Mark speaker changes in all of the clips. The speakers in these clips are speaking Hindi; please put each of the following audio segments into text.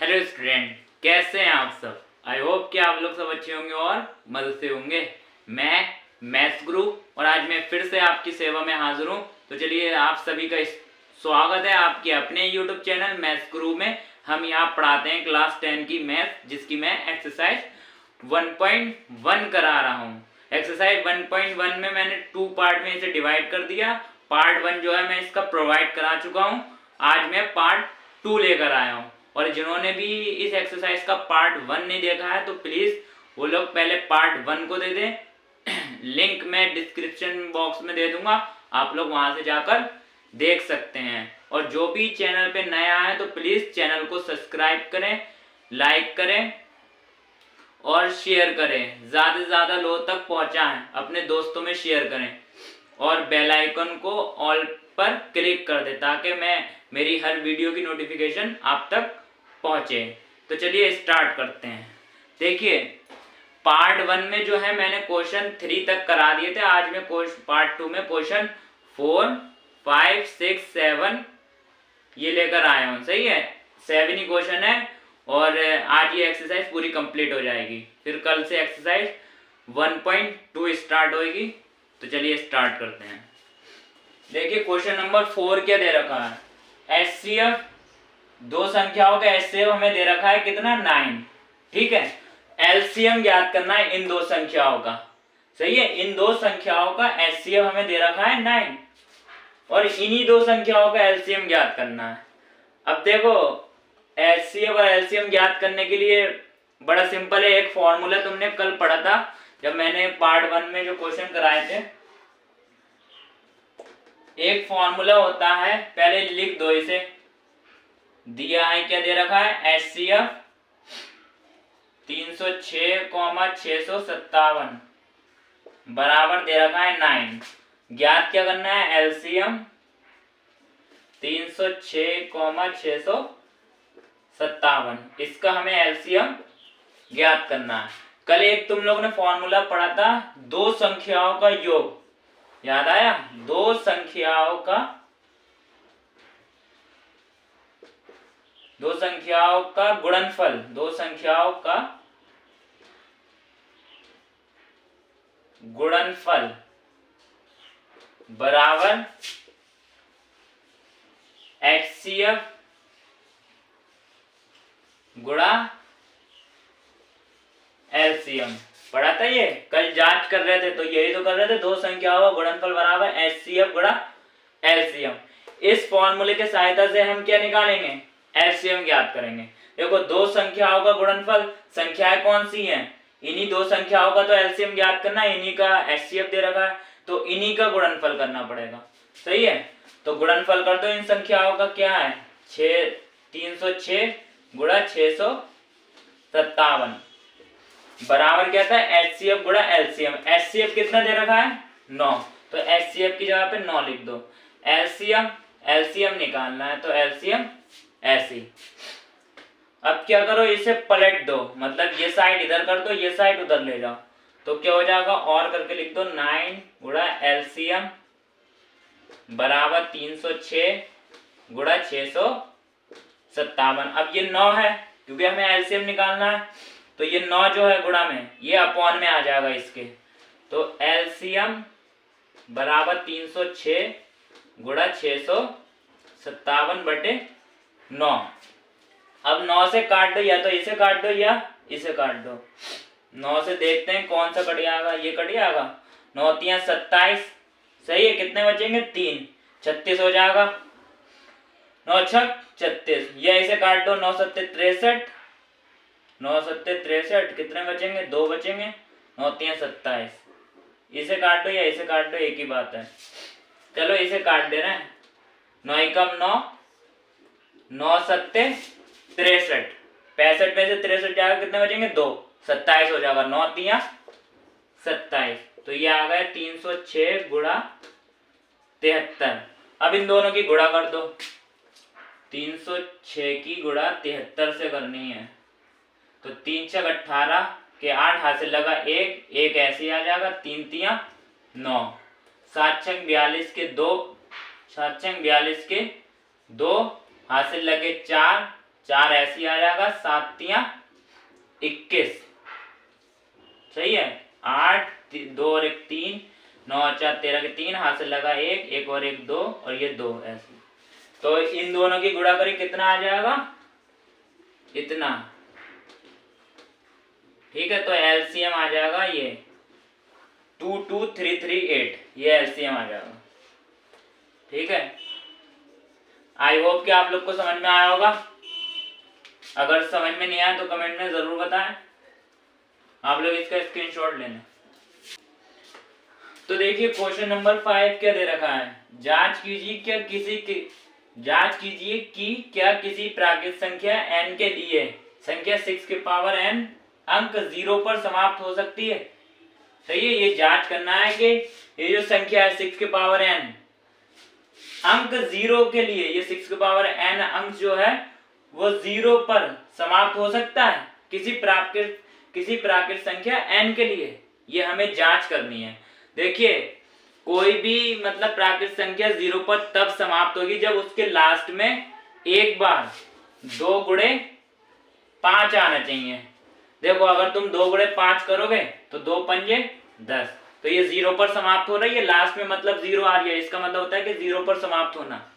Speaker 1: हेलो स्टूडेंट, कैसे हैं आप सब। आई होप कि आप लोग सब अच्छे होंगे और मदद से होंगे। मैं मैथ्स गुरु और आज मैं फिर से आपकी सेवा में हाजिर हूँ। तो चलिए, आप सभी का स्वागत है आपके अपने यूट्यूब चैनल मैथ्स गुरु में। हम यहाँ पढ़ाते हैं क्लास 10 की मैथ्स, जिसकी मैं एक्सरसाइज 1.1 करा रहा हूँ। एक्सरसाइज 1.1 में मैंने 2 पार्ट में इसे डिवाइड कर दिया। पार्ट 1 जो है मैं इसका प्रोवाइड करा चुका हूँ। आज मैं पार्ट 2 लेकर आया हूँ। और जिन्होंने भी इस एक्सरसाइज का पार्ट 1 नहीं देखा है तो प्लीज़ वो लोग पहले पार्ट 1 को दे दें। लिंक मैं डिस्क्रिप्शन बॉक्स में दे दूंगा, आप लोग वहां से जाकर देख सकते हैं। और जो भी चैनल पे नया है तो प्लीज़ चैनल को सब्सक्राइब करें, लाइक करें और शेयर करें। ज़्यादा से ज़्यादा लोगों तक पहुँचाएं, अपने दोस्तों में शेयर करें और बेल आइकन को ऑल पर क्लिक कर दें ताकि मेरी हर वीडियो की नोटिफिकेशन आप तक पहुंचे। तो चलिए स्टार्ट करते हैं। देखिए, पार्ट 1 में जो है मैंने क्वेश्चन 3 तक करा दिए थे। आज मैं पार्ट 2 में क्वेश्चन 4, 5, 6, 7 ये लेकर आया हूँ। सही है, 7 ही क्वेश्चन है और आज ये एक्सरसाइज पूरी कंप्लीट हो जाएगी। फिर कल से एक्सरसाइज 1.2 स्टार्ट होगी। तो चलिए स्टार्ट करते हैं। देखिए, क्वेश्चन नंबर 4 क्या दे रखा है। एचसीएफ, दो संख्याओं का एचसीएफ हमें दे रखा है कितना, 9। ठीक है, एलसीएम ज्ञात करना है इन दो संख्याओं का। सही है, इन दो संख्याओं का एचसीएफ हमें दे रखा है 9 और इन्हीं दो संख्याओं का एलसीएम ज्ञात करना है। अब देखो, एचसीएफ और एलसीएम ज्ञात करने के लिए बड़ा सिंपल है। एक फॉर्मूला तुमने कल पढ़ा था जब मैंने पार्ट 1 में जो क्वेश्चन कराए थे। एक फॉर्मूला होता है, पहले लिख दो इसे। दिया है, क्या दे रखा है, एचसीएफ 306,657 बराबर दे रखा है 9। ज्ञात क्या करना है, एलसीएम 306,657, इसका हमें एलसीएम ज्ञात करना है। कल एक तुम लोग ने फॉर्मूला पढ़ा था, दो संख्याओं का योग, याद आया, दो संख्याओं का गुणनफल, दो संख्याओं का गुणनफल बराबर एचसीएफ गुणा एलसीएम पढ़ा था। ये कल जांच कर रहे थे तो यही तो कर रहे थे, दो संख्याओं का गुणनफल बराबर एचसीएफ गुणा एलसीएम। इस फॉर्मूले के सहायता से हम क्या निकालेंगे, एलसीएम ज्ञात करेंगे। देखो, दो संख्याओं का गुणनफल, संख्याएं कौन सी हैं, इन्हीं दो संख्याओं का तो एलसीएम ज्ञात करना है। इन्हीं का एचसीएफ दे रखा है तो इन्हीं का गुणनफल करना पड़ेगा। सही है, तो गुणनफल कर दो इन संख्याओं का। क्या है, 306 गुणा 657 बराबर क्या था, एचसीएफ गुणा एलसीएम। एचसीएफ कितना दे रखा है, 9, तो एचसीएफ की जगह पे 9 लिख दो। एलसीएम निकालना है तो एलसीएम ऐसी। अब क्या करो, इसे पलट दो, मतलब ये साइड इधर कर दो, ये साइड उधर ले जाओ, तो क्या हो जाएगा, और करके लिख दो 9 गुणा एलसीएम बराबर 306 गुणा 657। अब ये 9 है क्योंकि हमें एलसीएम निकालना है, तो ये 9 जो है गुणा में, ये अपॉन में आ जाएगा इसके। तो एलसीएम बराबर 306 गुणा 657 बटे 9। अब 9 से काट दो, या तो इसे काट दो या इसे काट दो। 9 से देखते हैं कौन सा कट जाएगा, ये कट जाएगा। 9 तियां 27, सही है, कितने बचेंगे, 3, 36 हो जाएगा। 9 छक 36, या इसे काट दो, 9 सत्ते 63, 9 सत्ते 63, कितने बचेंगे, 2 बचेंगे। 9 तियां 27, इसे काट दो या इसे काट दो, एक ही बात है। चलो इसे काट दे रहे हैं, 9 एकम 9, 9 सत्ते 63, 65 में से 63 जाएगा, कितने बचेंगे, 2, 27 हो जाएगा। 9 तियां 27, तो ये आ गया 306 गुणा 73। अब इन दोनों की गुणा कर दो, 306 की गुणा 73 से करनी है, तो 3 छक 18 के 8 हासिल लगा 1 ऐसे आ जाएगा। 3 तियां 9, 7 छक 42 के 2, 7 छक 42 के 2 हासिल लगे 4, 4 ऐसी आ जाएगा, 7 तिया 21, सही है। 8 2 और 1 3, 9 और 4 13 के 3, हाथ से लगा 1, 1 और 1 2 और ये 2 ऐसे। तो इन दोनों की गुणा करें कितना आ जाएगा, इतना, ठीक है। तो एलसीएम आ जाएगा ये 22338, ये एलसीएम आ जाएगा, ठीक है। आई होप कि आप लोग को समझ में आया होगा। अगर समझ में नहीं आया तो कमेंट में जरूर बताएं, आप लोग इसका स्क्रीनशॉट लेना। तो देखिए क्वेश्चन नंबर 5 क्या दे रखा है, जांच कीजिए कि क्या किसी प्राकृत संख्या n के लिए संख्या 6 के पावर n अंक 0 पर समाप्त हो सकती है। सही है, ये जांच करना है कि ये जो संख्या है 6 के पावर n अंक 0 के लिए, ये 6 के पावर n अंक जो है वो 0 पर समाप्त हो सकता है किसी प्राकृत संख्या n के लिए। ये हमें जांच करनी है। देखिए कोई भी मतलब प्राकृत संख्या 0 पर तब समाप्त होगी जब उसके लास्ट में एक बार 2 गुणे 5 आना चाहिए। देखो अगर तुम 2 गुणे 5 करोगे तो 2 पंजे 10, तो ये 0 पर समाप्त हो रही है, लास्ट में मतलब 0 आ रही है, इसका मतलब होता है कि 0 पर समाप्त होना।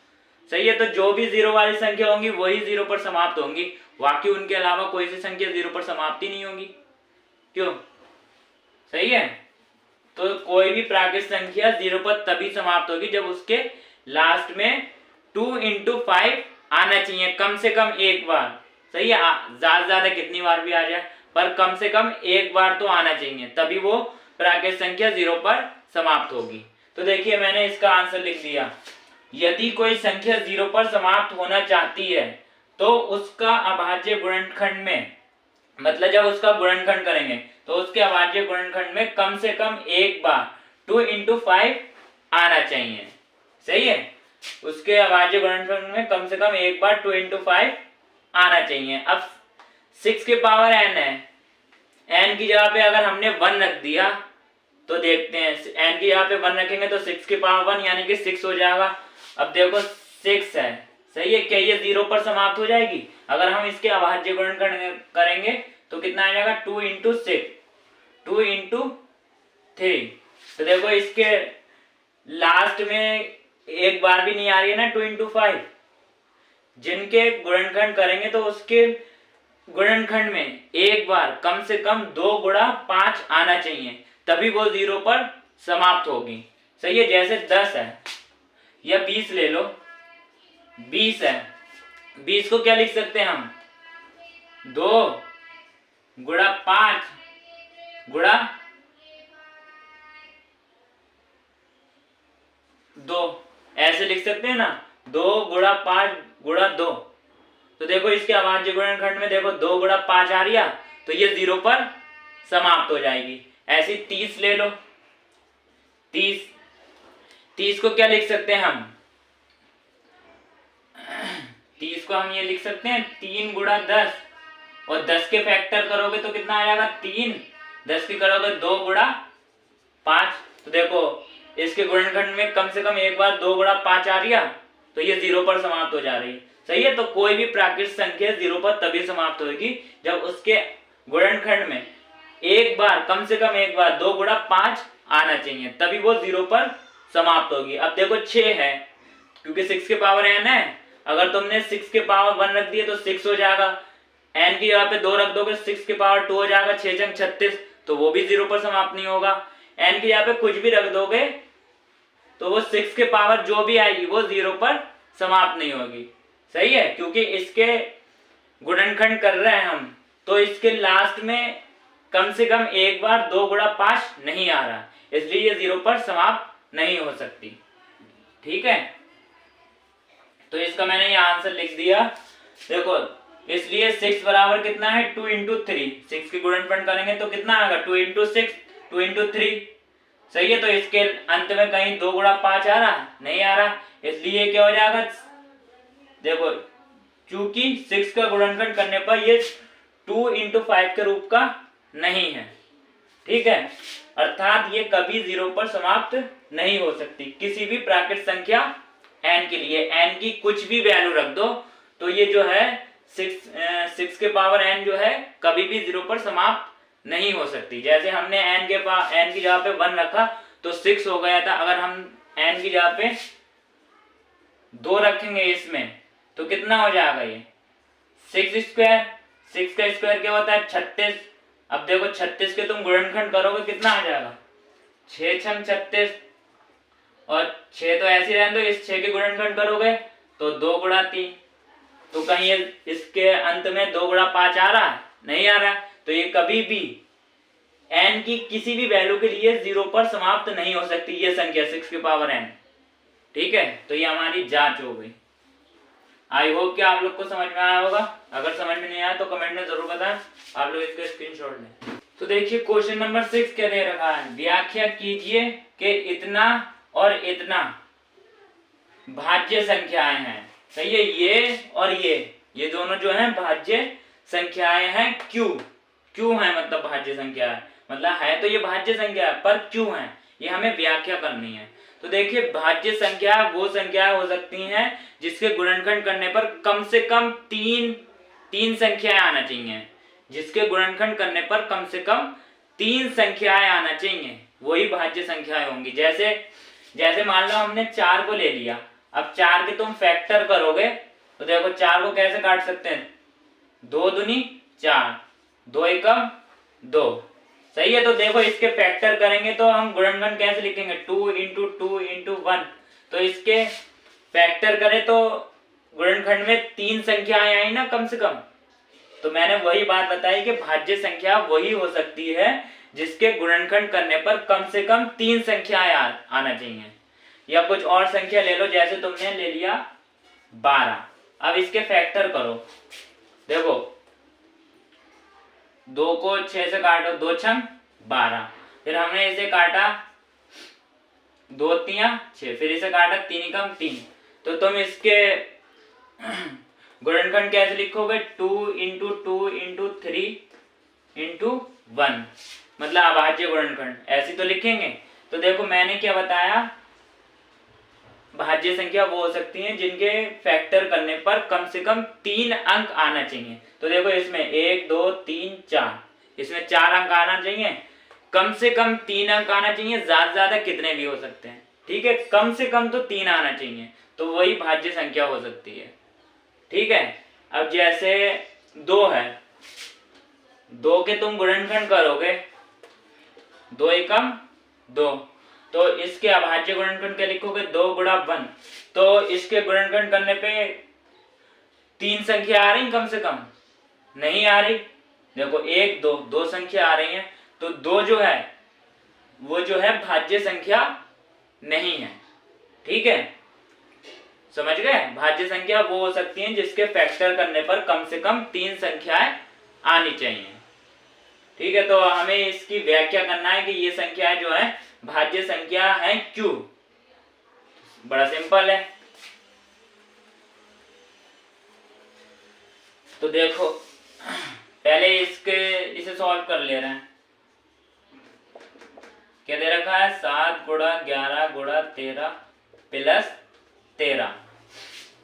Speaker 1: सही है, तो जो भी 0 वाली संख्या होंगी वही 0 पर समाप्त होंगी, बाकी उनके अलावा कोई सी संख्या 0 पर समाप्त ही नहीं होगी। क्यों? सही है, तो कोई भी प्राकृत संख्या 0 पर तभी समाप्त होगी जब उसके लास्ट में 2 × 5 आना चाहिए, कम से कम एक बार। सही है, ज्यादा से ज्यादा कितनी बार भी आ जाए पर कम से कम एक बार तो आना चाहिए, तभी वो प्राकृत संख्या 0 पर समाप्त होगी। तो देखिए मैंने इसका आंसर लिख दिया। यदि कोई संख्या 0 पर समाप्त होना चाहती है तो उसका अभाज्य गुणनखंड में, मतलब जब उसका गुणनखंड करेंगे तो उसके अभाज्य गुणनखंड में कम से कम एक बार 2 × 5 आना चाहिए। सही है, उसके अभाज्य गुणनखंड में कम से कम एक बार 2 × 5 आना चाहिए। अब 6 के पावर n है, n की जगह पे अगर हमने 1 रख दिया तो देखते हैं, n की जगह पे 1 रखेंगे तो 6 के पावर 1 यानी कि 6 हो जाएगा। अब देखो 6 है, सही है, क्या ये 0 पर समाप्त हो जाएगी? अगर हम इसके अभाज्य गुणनखंड करेंगे तो कितना आ जाएगा, 2 × 6, 2 × 3। तो देखो इसके लास्ट में एक बार भी नहीं आ रही है ना 2 × 5, जिनके गुणनखंड करेंगे तो उसके गुणनखंड में एक बार कम से कम 2 × 5 आना चाहिए, तभी वो 0 पर समाप्त होगी। सही है, जैसे 10 है या 20 ले लो, 20 है, 20 को क्या लिख सकते हैं हम, 2 × 5 × 2 ऐसे लिख सकते हैं ना, 2 × 5 × 2। तो देखो इसके अभाज्य गुणनखंड में देखो 2 × 5 आ रही है, तो ये 0 पर समाप्त हो जाएगी। ऐसी 30 ले लो, 30 को क्या लिख सकते हैं हम, 30 को हम ये लिख सकते हैं 3 × 10, और 10 के फैक्टर करोगे तो कितना आ जाएगा 3, 10 की करोगे 2 × 5। तो देखो इसके गुणनखंड में कम से कम एक बार 2 × 5 आ रही है, तो ये 0 पर समाप्त हो जा रही है। सही है, तो कोई भी प्राकृत संख्या 0 पर तभी समाप्त होगी जब उसके गुणनखंड में एक बार कम से कम एक बार 2 × 5 आना चाहिए, तभी वो 0 पर समाप्त होगी। अब देखो 6 है, क्योंकि 6 के पावर n है, अगर तुमने 6 के पावर 1 रख दिए तो 6 हो जाएगा, n की जगह पे 2 रख दोगे 6 के पावर 2 हो जाएगा, 6 × 36, तो वो भी 0 पर समाप्त नहीं होगा। n की जगह पे कुछ भी रख दोगे तो वो 6 के पावर जो भी आएगी वो 0 पर समाप्त नहीं होगी। सही है, क्योंकि इसके गुणनखंड कर रहे हैं हम, तो इसके लास्ट में कम से कम एक बार 2 × 5 नहीं आ रहा, इसलिए ये 0 पर समाप्त नहीं हो सकती। ठीक है, तो इसका मैंने ये आंसर लिख दिया। देखो इसलिए 6 बराबर कितना है, 2 × 3, 6 के गुणनखंड करेंगे तो कितना आएगा, 2 × 6, 2 × 3। सही है, तो इसके अंत में कहीं 2 × 5 आ रहा, नहीं आ रहा, इसलिए क्या हो जाएगा, देखो चूंकि 6 का गुणनखंड करने पर ये 2 × 5 के रूप का नहीं है। ठीक है, अर्थात ये कभी 0 पर समाप्त नहीं हो सकती किसी भी प्राकृत संख्या n के लिए। n की कुछ भी वैल्यू रख दो तो ये जो है 6 के पावर n जो है कभी भी 0 पर समाप्त नहीं हो सकती। जैसे हमने n की जगह पे 1 रखा तो 6 हो गया था। अगर हम n की जगह पे 2 रखेंगे इसमें तो कितना हो जाएगा ये 6 स्क्वायर। 6 का स्क्वायर क्या होता है 36। अब देखो 36 के तुम गुणनखंड करोगे कितना आ जाएगा 6 छम 36 और 6 तो ऐसे रहने दो। इस 6 के गुणनखंड करोगे तो 2 गुणा 3। तो कहीं इसके अंत में 2 गुणा 5 आ रहा है नहीं आ रहा। तो ये कभी भी n की किसी भी वैल्यू के लिए 0 पर समाप्त नहीं हो सकती ये संख्या 6 की पावर n। ठीक है, तो ये हमारी जांच हो गई। आई होप कि आप लोग को समझ में आया होगा। अगर समझ में नहीं आया तो कमेंट में जरूर बताएं। आप लोग इसका स्क्रीनशॉट लें। तो देखिए क्वेश्चन नंबर 6 क्या दे रखा है, व्याख्या कीजिए कि इतना और इतना भाज्य संख्याएं हैं। सही है, ये और ये दोनों जो हैं भाज्य संख्याएं हैं। क्यों है मतलब भाज्य संख्या है, मतलब है तो ये भाज्य संख्या है पर क्यों है ये हमें व्याख्या करनी है। तो देखिए भाज्य संख्या वो संख्या हो सकती हैं जिसके गुणनखंड करने पर कम से कम तीन संख्याएं आना चाहिए। जिसके गुणनखंड करने पर कम से कम 3 संख्याएं आना चाहिए, वही भाज्य संख्याएं होंगी। जैसे मान लो हमने 4 को ले लिया। अब 4 के तुम फैक्टर करोगे तो देखो 4 को कैसे काट सकते हैं 2 दूनी 4, 2 एकम 2। सही है, तो देखो इसके फैक्टर करेंगे तो हम गुणनखंड कैसे लिखेंगे 2 इंटू 2 इंटू 1। तो इसके फैक्टर करें तो गुणनखंड में 3 संख्याएं आई ना कम से कम। तो मैंने वही बात बताई कि भाज्य संख्या वही हो सकती है जिसके गुणनखंड करने पर कम से कम 3 संख्याएं आना चाहिए। या कुछ और संख्या ले लो, जैसे तुमने ले लिया 12। अब इसके फैक्टर करो, देखो 2 को 6 से काटो, 2 छंग 12। फिर हमने इसे काटा 2 तिया 6, फिर इसे काटा 3 एकम 3। तो तुम इसके गुणनखंड कैसे लिखोगे 2 इंटू 2 इंटू 3 इंटू 1, मतलब अभाज्य गुणनखंड ऐसे तो लिखेंगे। तो देखो मैंने क्या बताया, भाज्य संख्या वो हो सकती हैं जिनके फैक्टर करने पर कम से कम 3 अंक आना चाहिए। तो देखो इसमें 1 2 3 4, इसमें 4 अंक आना चाहिए। कम से कम 3 अंक आना चाहिए, ज्यादा ज्यादा कितने भी हो सकते हैं। ठीक है, कम से कम तो 3 आना चाहिए, तो वही भाज्य संख्या हो सकती है। ठीक है, अब जैसे 2 है, 2 के तुम गुणनखंड करोगे 2 एकम 2, तो इसके अभाज्य गुणनखंड क्या लिखोगे 2 गुणा 1। तो इसके गुणनखंड करने पे 3 संख्या आ रही कम से कम, नहीं आ रही। देखो 1 2 2 संख्या आ रही है, तो 2 जो है वो जो है भाज्य संख्या नहीं है। ठीक है, समझ गए। भाज्य संख्या वो हो सकती है जिसके फैक्टर करने पर कम से कम 3 संख्याएं आनी चाहिए। ठीक है, तो हमें इसकी व्याख्या करना है कि ये संख्याएं जो है भाज्य संख्या है क्यों। बड़ा सिंपल है। तो देखो पहले इसे सॉल्व कर ले रहे हैं। क्या दे रखा है 7 गुणा 11 गुणा 13 प्लस 13।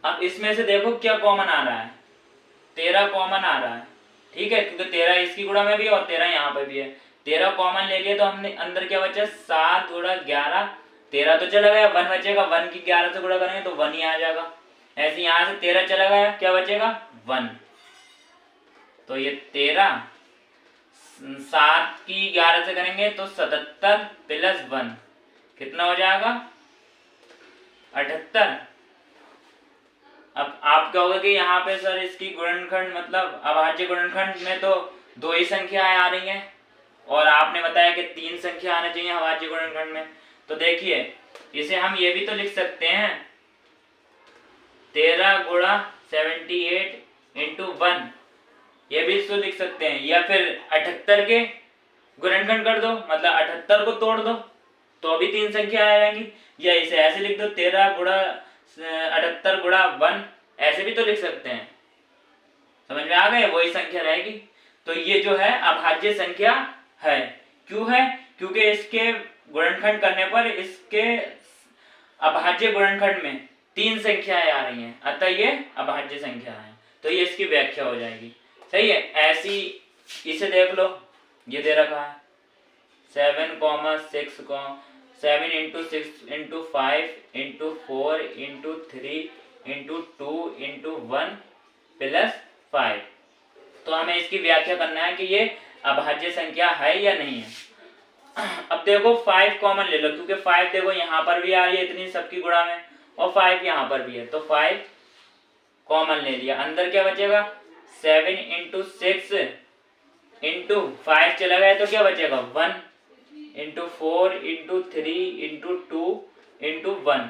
Speaker 1: अब इसमें से देखो क्या कॉमन आ रहा है, 13 कॉमन आ रहा है। ठीक है, क्योंकि 13 इसकी गुणा में भी और 13 यहाँ पे भी है। 13 कॉमन ले लिया तो हमने अंदर क्या बचा 7 गुणा 11, 13 तो चला गया, 1 बचेगा। 1 की 11 से गुणा करेंगे तो 1 ही आ जाएगा। ऐसे यहाँ से 13 चला गया, क्या बचेगा 1। तो ये 13 7 की 11 से करेंगे तो 77 प्लस 1 कितना हो जाएगा 78। अब आप कहोगे कि यहाँ पे सर इसकी गुणनखंड मतलब अभाज्य गुणनखंड में तो 2 ही संख्याएं आ रही हैं और आपने बताया कि 3 संख्या आना चाहिए अभाज्य गुणनखंड में। तो देखिए इसे हम ये भी तो लिख सकते हैं 13 गुणा 78 इंटू 1, ये भी इसको लिख सकते हैं। या फिर 78 के गुणनखंड कर दो, मतलब 78 को तोड़ दो तो अभी 3 संख्या आ जाएंगी। या इसे ऐसे लिख दो 13 गुणा 78 गुणा 1, ऐसे भी तो लिख सकते हैं। समझ में आ गए, वही संख्या रहेगी। तो ये जो है अभाज्य संख्या है। क्यों है, क्योंकि इसके गुणनखंड करने पर इसके अभाज्य गुणनखंड में 3 संख्याएं आ रही हैं, अतः ये अभाज्य संख्या है। तो ये इसकी व्याख्या हो जाएगी। सही है। ऐसी इसे देख लो, ये दे रखा है 7, 6 7 into 6 into 5 into 4 into 3 into 2 into 1 plus 5। तो हमें इसकी व्याख्या करना है कि ये अभाज्य संख्या है या नहीं है। अब देखो 5 कॉमन ले लो, क्योंकि 5 देखो यहाँ पर भी आ रही है इतनी सबकी गुणा में, और 5 यहाँ पर भी है, तो 5 कॉमन ले लिया। अंदर क्या बचेगा 7 इंटू 6 इंटू 5 चला गया तो क्या बचेगा 1 इंटू 4 इंटू 3 इंटू 2 इंटू 1।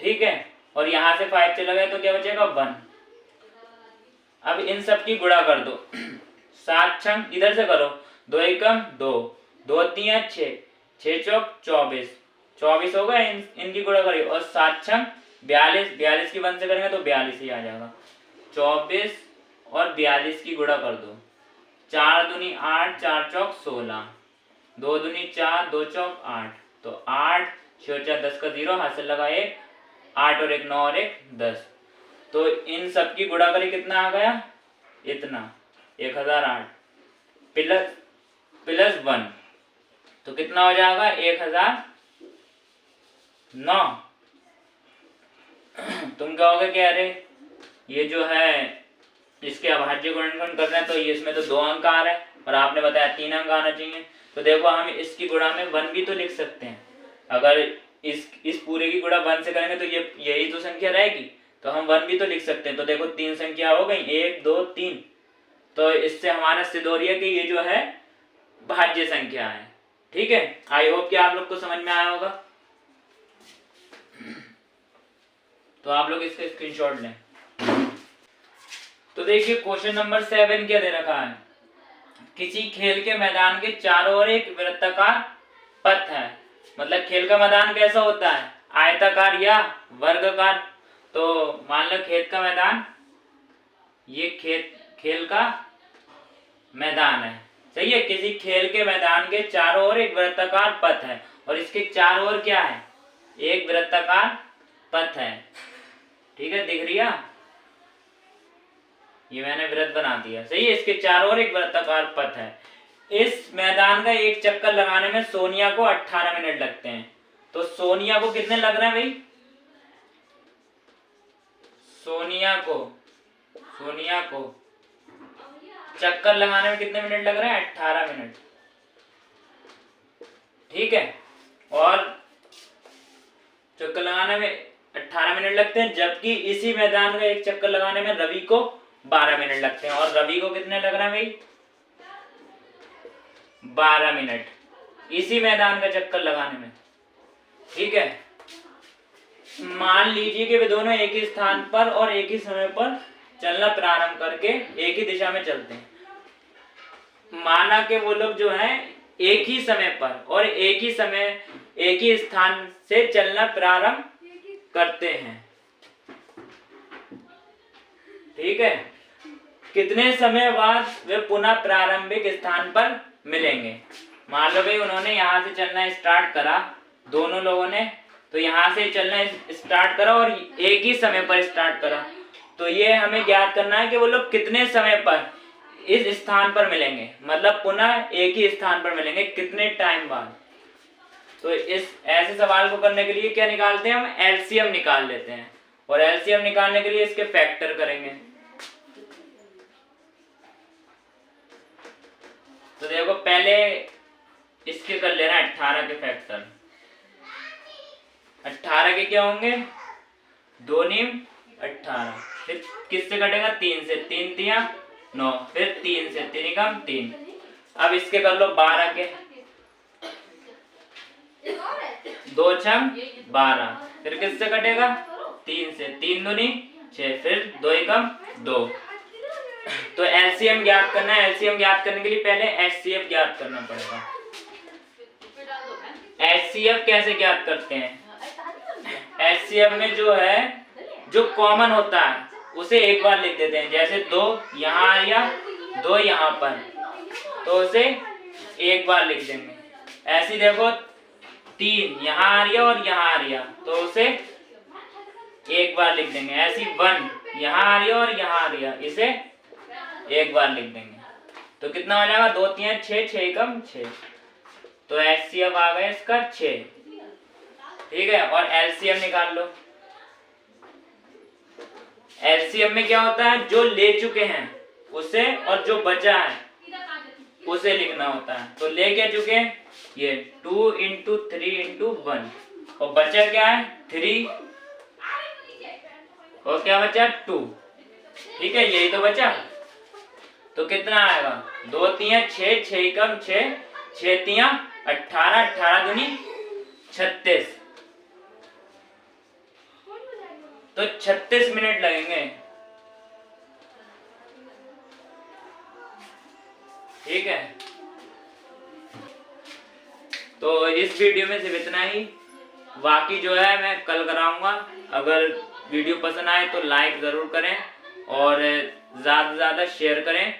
Speaker 1: ठीक है, और यहाँ से 5 चला गया तो क्या बचेगा 1। अब इन सब की गुणा कर दो। 7 छंग इधर से करो, 2 एकम 2, 2 3 6, 6 चौक 24, 24 हो गए। इनकी गुणा करिए, और 7 छंग 42, 42 की 1 से करेंगे तो 42 ही आ जाएगा। 24 और 42 की गुणा कर दो, 4 दूनी 8, 4 चौक 16, 2 दूनी 4, 2 चौक 8, तो 8 6 4 10 का 0, हाथ से लगा 1, 8 और 1 9 और 1 10। तो इन सब की गुणा करी कितना आ गया इतना 1008 प्लस 1, तो कितना हो जाएगा 1009। तुम कहोगे कि अरे ये जो है इसके अभाज्य गुणनखंड कर रहे हैं तो ये इसमें तो 2 अंक आ रहे हैं और आपने बताया 3 अंक आना चाहिए। तो देखो हम इसकी गुणा में 1 भी तो लिख सकते हैं। अगर इस पूरे की गुणा 1 से करेंगे तो ये यही तो संख्या रहेगी, तो हम 1 भी तो लिख सकते हैं। तो देखो 3 संख्या हो गई, 1 2 3। तो इससे हमारा सिद्ध हो रही है कि ये जो है भाज्य संख्या है। ठीक है, आई होप कि आप लोग को समझ में आया होगा। तो आप लोग इसका स्क्रीनशॉट लें। तो देखिए क्वेश्चन नंबर 7 क्या दे रखा है, किसी खेल के मैदान के चारों ओर एक वृत्ताकार पथ है। मतलब खेल का मैदान कैसा होता है, आयताकार या वर्गाकार। तो मान लो खेत का मैदान, ये खेल का मैदान है। सही है, किसी खेल के मैदान के चारों ओर एक वृत्ताकार पथ है और इसके चारों ओर क्या है, एक वृत्ताकार पथ है। ठीक है, दिख रही है, ये मैंने वृत्त बना दिया। सही है, इसके चारों ओर एक वृत्ताकार पथ है। इस मैदान का एक चक्कर लगाने में सोनिया को 18 मिनट लगते हैं। तो सोनिया को कितने लग रहे हैं भाई, सोनिया को चक्कर लगाने में कितने मिनट लग रहे हैं, 18 मिनट। ठीक है, और चक्कर लगाने में 18 मिनट लगते हैं, जबकि इसी मैदान का एक चक्कर लगाने में रवि को 12 मिनट लगते हैं। और रवि को कितने लग रहे हैं भाई, 12 मिनट इसी मैदान का चक्कर लगाने में। ठीक है, मान लीजिए कि वे दोनों एक ही स्थान पर और एक ही समय पर चलना प्रारंभ करके एक ही दिशा में चलते हैं। माना कि वो लोग जो हैं एक ही समय पर और एक ही स्थान से चलना प्रारंभ करते हैं। ठीक है, कितने समय बाद वे पुनः प्रारंभिक स्थान पर मिलेंगे। मान लो भाई उन्होंने यहाँ से चलना स्टार्ट करा, दोनों लोगों ने तो यहाँ से चलना स्टार्ट करा और एक ही समय पर स्टार्ट करा। तो ये हमें ज्ञात करना है कि वो लोग कितने समय पर इस स्थान पर मिलेंगे, मतलब पुनः एक ही स्थान पर मिलेंगे कितने टाइम बाद। तो इस ऐसे सवाल को करने के लिए क्या निकालते हैं, हम एलसीएम निकाल लेते हैं। और एलसीएम निकालने के लिए इसके फैक्टर करेंगे। तो देखो पहले इसके कर लेना 18 के फैक्टर। 18 के क्या होंगे, 2 नीम 18, फिर किससे कटेगा 3 से, 3 तिया 9, फिर 3 से 3 एकम 3। अब इसके कर लो 12 के, 2 छंग 12, फिर किससे कटेगा 3 से, 3 दूनी 6, फिर 2 एकम 2। तो एलसीएम ज्ञात करना है। एलसीएम ज्ञात करने के लिए पहले एचसीएफ ज्ञात करना पड़ेगा। एचसीएफ कैसे ज्ञात करते हैं, एचसीएफ में जो है जो कॉमन होता है उसे एक बार लिख देते हैं। जैसे 2 यहाँ आ गया, 2 यहाँ पर, तो उसे एक बार लिख देंगे। ऐसी देखो 3 यहाँ आ रही है और यहाँ आ रही है, तो उसे एक बार लिख देंगे। ऐसी 1 यहाँ आ रही है और यहाँ आ रही है, इसे एक बार लिख देंगे तो कितना हो जाएगा, 2 3 6, 6 कम 6, तो HCF आ गया इसका 6। ठीक है, और LCM निकाल लो। LCM में क्या होता है, जो ले चुके हैं उसे और जो बचा है उसे लिखना होता है। तो ले क्या चुके हैं, ये 2 × 3 × 1 और बचा क्या है 3 और क्या बचा 2। ठीक है, यही तो बचा। तो कितना आएगा, 2 3 6, 6 कम 6, 6 3 18, 18 दूनी 36, तो 36 मिनट लगेंगे। ठीक है, तो इस वीडियो में सिर्फ इतना ही, बाकी जो है मैं कल कराऊंगा। अगर वीडियो पसंद आए तो लाइक ज़रूर करें और ज़्यादा से ज़्यादा शेयर करें।